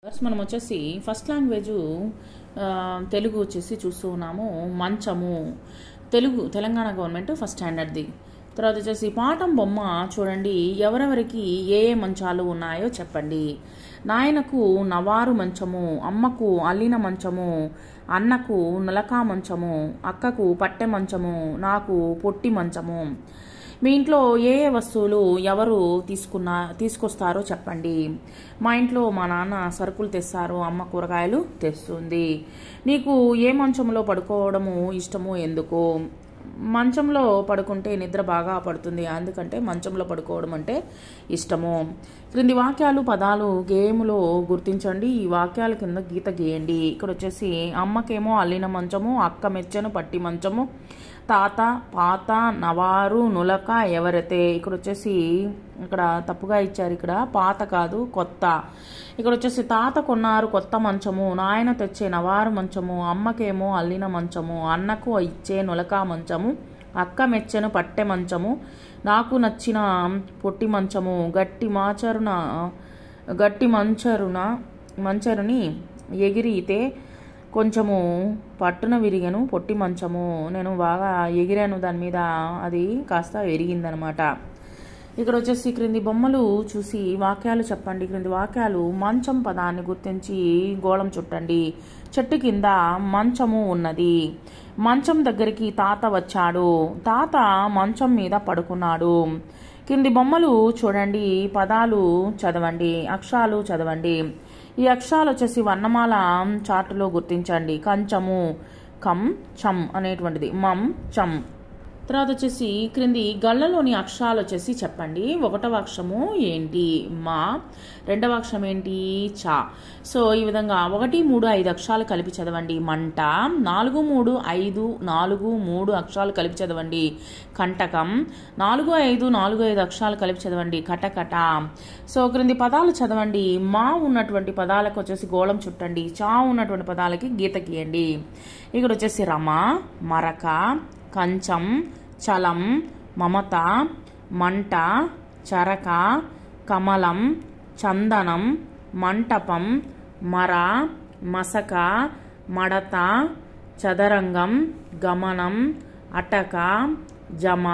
మనం వచ్చేసి first language Telugu వచ్చేసి చూస్తూ ఉన్నాము. మంచము తెలుగు తెలంగాణ గవర్నమెంట్ ఫస్ట్ స్టాండర్డ్ది. తర్వాత వచ్చేసి పాఠం బొమ్మ చూడండి. ఎవరెవరికి ఏ ఏ మంచాలు ఉన్నాయో చెప్పండి. నాయనకు నవారు మంచము, అమ్మకు అల్లిన మంచము, అన్నకు నులకా మంచము, అక్కకు పట్టె మంచము, నాకు పొట్టి మంచము. మీ ఇంట్లో ఏ ఏ వస్తువులు ఎవరు తీసుకొస్తారో చెప్పండి. మా ఇంట్లో మా నాన్న సరుకులు తెస్తారు, అమ్మ కూరగాయలు తెస్తుంది. నీకు ఏ మంచంలో పడుకోవడము ఇష్టమో ఎందుకు? మంచంలో పడుకుంటే నిద్ర బాగా పడుతుంది, అందుకంటే మంచంలో పడుకోవడం అంటే ఇష్టము. క్రింది వాక్యాలు పదాలు గేములో గుర్తించండి. ఈ వాక్యాల కింద గీత గీయండి. ఇక్కడ వచ్చేసి అమ్మకేమో అల్లిన మంచము, అక్క మెచ్చను పట్టి మంచము, తాత పాత నవారు నులక ఎవరైతే. ఇక్కడ వచ్చేసి ఇక్కడ తప్పుగా ఇచ్చారు, ఇక్కడ పాత కాదు కొత్త. ఇక్కడ వచ్చేసి తాత కొన్నారు కొత్త మంచము, నాయన తెచ్చే నవారు మంచము, అమ్మకేమో అల్లిన మంచము, అన్నకు ఇచ్చే నులక మంచము, అక్క మెచ్చను పట్టె మంచము, నాకు నచ్చిన పొట్టి మంచము, గట్టి మంచరుని ఎగిరితే కొంచెము పట్టున విరిగను పొట్టి మంచము. నేను బాగా ఎగిరాను దాని మీద, అది కాస్త విరిగిందనమాట. ఇక్కడ వచ్చేసి క్రింది బొమ్మలు చూసి వాక్యాలు చెప్పండి. క్రింది వాక్యాలు మంచం పదాన్ని గుర్తించి గోళం చుట్టండి. చెట్టు కింద మంచము ఉన్నది. మంచం దగ్గరికి తాత వచ్చాడు. తాత మంచం మీద పడుకున్నాడు. కింది బొమ్మలు చూడండి, పదాలు చదవండి, అక్షరాలు చదవండి. ఈ అక్షరాలు వచ్చేసి వర్ణమాల చార్టులో గుర్తించండి. కంచము, కం చం అనేటువంటిది, మం చం. తర్వాత వచ్చేసి క్రింది గళ్ళలోని అక్షరాలు వచ్చేసి చెప్పండి. 1వ అక్షరము ఏంటి? మా. 2వ అక్షరం ఏంటి? చా. సో ఈ విధంగా 1, 3, 5 అక్షరాలు కలిపి చదవండి. మంట. 4, 3, 5 4, 3 అక్షరాలు కలిపి చదవండి. కంటకం. 4, 5 4, 5 అక్షరాలు కలిపి చదవండి. కటకట. సో క్రింది పదాలు చదవండి. మా ఉన్నటువంటి పదాలకు వచ్చేసి గోళం చుట్టండి. చా ఉన్నటువంటి పదాలకి గీత గీయండి. ఇక్కడ వచ్చేసి రమ, మరక, కంచం, చలం, మమత, మంట, చరక, కమలం, చందనం, మంటపం, మర, మసక, మడత, చదరంగం, గమనం, అటక, జమ,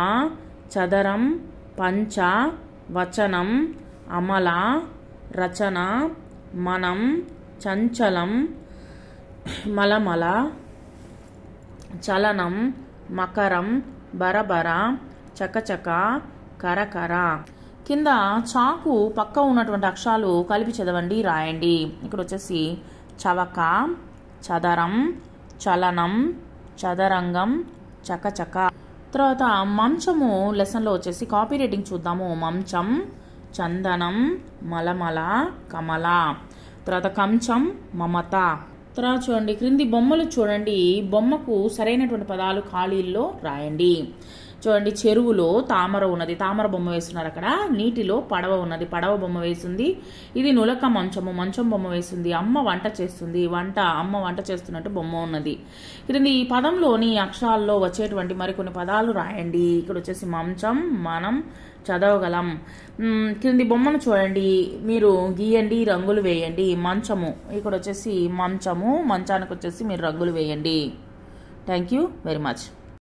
చదరం, పంచ, వచనం, అమల, రచన, మనం, చంచలం, మలమల, చలనం, మకరం, బరబర, చకచక, కరకర. కింద చాకు పక్క ఉన్నటువంటి అక్షరాలు కలిపి చదవండి, రాయండి. ఇక్కడ వచ్చేసి చవక, చదరం, చలనం, చదరంగం, చకచక. తర్వాత మంచము లెసన్లో వచ్చేసి కాపీ రైటింగ్ చూద్దాము. మంచం, చందనం, మలమల, కమల. తర్వాత కంచం, మమత. తర్వాత చూడండి, క్రింది బొమ్మలు చూడండి. బొమ్మకు సరైనటువంటి పదాలు ఖాళీల్లో రాయండి. చూడండి, చెరువులో తామర ఉన్నది, తామర బొమ్మ వేస్తున్నారు. అక్కడ నీటిలో పడవ ఉన్నది, పడవ బొమ్మ వేసింది. ఇది నులక మంచము, మంచం బొమ్మ వేసింది. అమ్మ వంట చేస్తుంది, అమ్మ వంట చేస్తున్నట్టు బొమ్మ ఉన్నది. క్రింది ఈ పదంలోని అక్షరాల్లో వచ్చేటువంటి మరికొన్ని పదాలు రాయండి. ఇక్కడ వచ్చేసి మంచం మనం చదవగలం. క్రింది బొమ్మను చూడండి, మీరు గీయండి, రంగులు వేయండి. మంచము, ఇక్కడ వచ్చేసి మంచము, మంచానికి వచ్చేసి మీరు రంగులు వేయండి. Thank you very much.